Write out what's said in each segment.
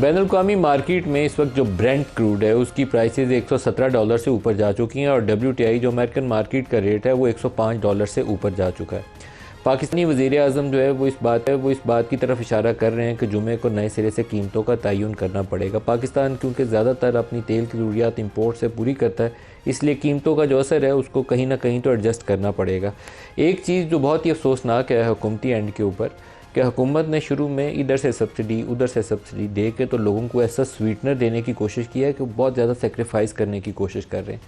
बैनुल-अक़वामी market में इस वक्त जो ब्रेंट क्रूड है उसकी प्राइसेस $117 से ऊपर जा चुकी हैं और WTI जो अमेरिकन मार्केट का रेट है वो $105 से ऊपर जा चुका है। पाकिस्तानी वज़ीर-ए-आज़म जो है वो इस बात की तरफ इशारा कर रहे हैं कि जुमे को नए सिरे से कीमतों का तयन करना पड़ेगा। पाकिस्तान क्योंकि ज़्यादातर अपनी तेल की ज़रूरियात इंपोर्ट से पूरी करता है, इसलिए कीमतों का जो असर है उसको कहीं ना कहीं तो एडजस्ट करना पड़ेगा। एक चीज़ जो बहुत ही अफसोसनाक है हुकूमती एंड के ऊपर कि हुकूमत ने शुरू में इधर से सब्सिडी उधर से सब्सिडी दे के तो लोगों को ऐसा स्वीटनर देने की कोशिश की है कि बहुत ज़्यादा सेक्रीफाइस करने की कोशिश कर रहे हैं।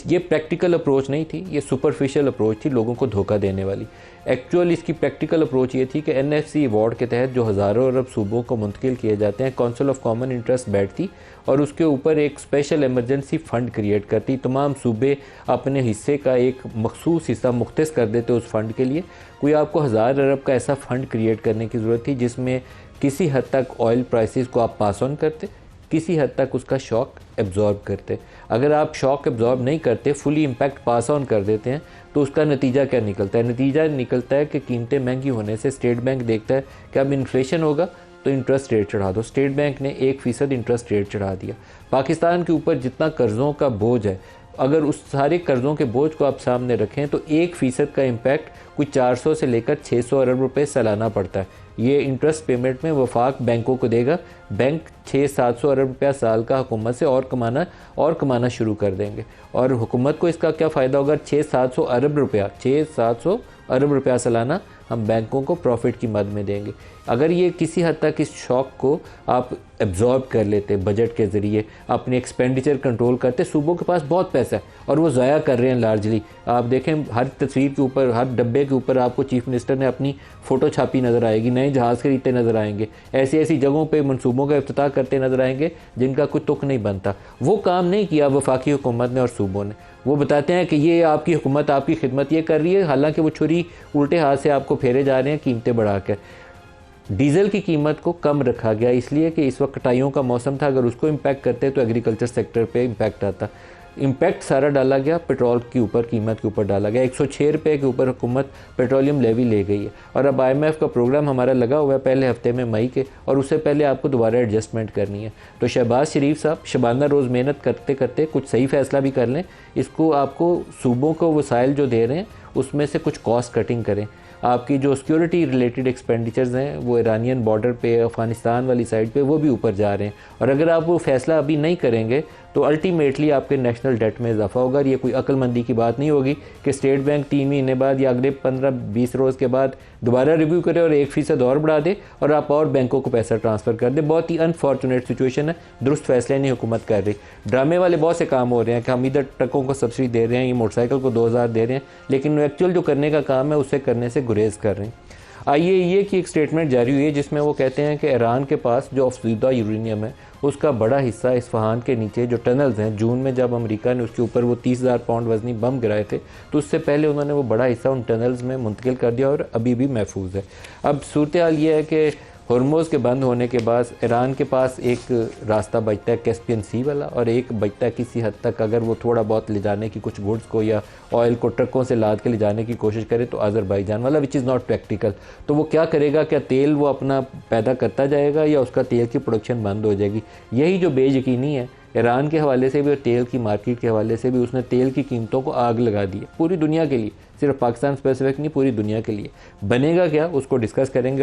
ये प्रैक्टिकल अप्रोच नहीं थी, ये सुपरफिशियल अप्रोच थी, लोगों को धोखा देने वाली। एक्चुअल इसकी प्रैक्टिकल अप्रोच ये थी कि NFC अवार्ड के तहत जो हज़ारों अरब सूबों को मुंतकिल किए जाते हैं, काउंसिल ऑफ कॉमन इंटरेस्ट बैठती और उसके ऊपर एक स्पेशल एमरजेंसी फ़ंड क्रिएट करती। तमाम सूबे अपने हिस्से का एक मखसूस हिस्सा मुख्तस कर देते उस फ़ंड के लिए। कोई आपको 1000 अरब का ऐसा फ़ंड क्रिएट करने की ज़रूरत थी जिसमें किसी हद तक ऑयल प्राइसेस को आप पास ऑन करते, किसी हद तक उसका शॉक एब्जॉर्ब करते। अगर आप शॉक एब्जॉर्ब नहीं करते, फुली इम्पैक्ट पास ऑन कर देते हैं, तो उसका नतीजा क्या निकलता है? नतीजा निकलता है कि कीमतें महंगी होने से स्टेट बैंक देखता है कि अब इन्फ्लेशन होगा तो इंटरेस्ट रेट चढ़ा दो। स्टेट बैंक ने 1% इंटरेस्ट रेट चढ़ा दिया। पाकिस्तान के ऊपर जितना कर्ज़ों का बोझ है, अगर उस सारे कर्ज़ों के बोझ को आप सामने रखें तो 1% का इम्पैक्ट कुछ 400 से लेकर 600 अरब रुपए सालाना पड़ता है। ये इंटरेस्ट पेमेंट में वफाक बैंकों को देगा। बैंक 600-700 अरब रुपया साल का हुकूमत से और कमाना शुरू कर देंगे। और हुकूमत को इसका क्या फ़ायदा होगा? 600-700 अरब रुपया सालाना हम बैंकों को प्रॉफिट की मद में देंगे। अगर ये किसी हद तक इस शॉक को आप एब्जॉर्ब कर लेते, बजट के ज़रिए अपने एक्सपेंडिचर कंट्रोल करते, सूबों के पास बहुत पैसा है और वो ज़ाया कर रहे हैं लार्जली। आप देखें हर तस्वीर के ऊपर, हर डब्बे के ऊपर आपको चीफ मिनिस्टर ने अपनी फ़ोटो छापी नज़र आएगी, नए जहाज़ खरीदते नज़र आएंगे, ऐसी ऐसी जगहों पर मनसूबों का इफ्तिताह करते नज़र आएंगे जिनका कोई तुक नहीं बनता। वो काम नहीं किया वफाकी हुकूमत ने और सूबों ने। वो बताते हैं कि ये आपकी हुकूमत आपकी खिदमत ये कर रही है, हालांकि वो छुरी उल्टे हाथ से आपको फेरे जा रहे हैं कीमतें बढ़ाकर। डीज़ल की कीमत को कम रखा गया इसलिए कि इस वक्त कटाइयों का मौसम था, अगर उसको इम्पैक्ट करते तो एग्रीकल्चर सेक्टर पे इम्पैक्ट आता। इम्पैक्ट सारा डाला गया पेट्रोल के ऊपर, कीमत के ऊपर डाला गया। 106 रुपये के ऊपर हुकूमत पेट्रोलियम लेवी ले गई है और अब IMF का प्रोग्राम हमारा लगा हुआ है पहले हफ्ते में मई के, और उससे पहले आपको दोबारा एडजस्टमेंट करनी है। तो शहबाज शरीफ साहब शबाना रोज़ मेहनत करते करते कुछ सही फ़ैसला भी कर लें। इसको आपको सूबों को वसाइल जो दे रहे हैं उसमें से कुछ कॉस्ट कटिंग करें। आपकी जो सिक्योरिटी रिलेटेड एक्सपेंडिचर्स हैं वो ईरानियन बॉर्डर पे, अफ़गानिस्तान वाली साइड पे, वो भी ऊपर जा रहे हैं। और अगर आप वो फ़ैसला अभी नहीं करेंगे तो अल्टीमेटली आपके नेशनल डेट में इजाफा होगा। और ये कोई अक्लमंदी की बात नहीं होगी कि स्टेट बैंक 3 महीने बाद या अगले 15-20 रोज़ के बाद दोबारा रिव्यू करे और 1% और बढ़ा दे और आप और बैंकों को पैसा ट्रांसफ़र कर दे। बहुत ही अनफॉर्चुनेट सिचुएशन है, दुरुस्त फैसले नहीं हुकूमत कर रही। ड्रामे वाले बहुत से काम हो रहे हैं कि हम इधर ट्रकों को सब्सिडी दे रहे हैं, ये मोटरसाइकिल को 2000 दे रहे हैं, लेकिन एक्चुअल जो करने का काम है उसे करने से गुरेज कर रहे हैं। IAEA की एक स्टेटमेंट जारी हुई है जिसमें वो कहते हैं कि ईरान के पास जो अफज़ूदा यूरेनियम है उसका बड़ा हिस्सा इस्फहान के नीचे जो टनल्स हैं, जून में जब अमेरिका ने उसके ऊपर वो 30,000 पाउंड वजनी बम गिराए थे तो उससे पहले उन्होंने वो बड़ा हिस्सा उन टनल्स में मुंतकिल कर दिया और अभी भी महफूज है। अब सूरत हाल ये है कि हॉर्मोज़ के बंद होने के बाद ईरान के पास एक रास्ता बचता है कैस्पियन सी वाला, और एक बचता है किसी हद तक अगर वो थोड़ा बहुत ले जाने की कुछ गुड्स को या ऑयल को ट्रकों से लाद के ले जाने की कोशिश करे तो अज़रबैजान वाला, विच इज़ नॉट प्रैक्टिकल। तो वो क्या करेगा? क्या तेल वो अपना पैदा करता जाएगा या उसका तेल की प्रोडक्शन बंद हो जाएगी? यही जो बेयकीनी है ईरान के हवाले से भी और तेल की मार्केट के हवाले से भी, उसने तेल की कीमतों को आग लगा दी है पूरी दुनिया के लिए, सिर्फ पाकिस्तान स्पेसिफिक नहीं, पूरी दुनिया के लिए। बनेगा क्या उसको डिस्कस करेंगे।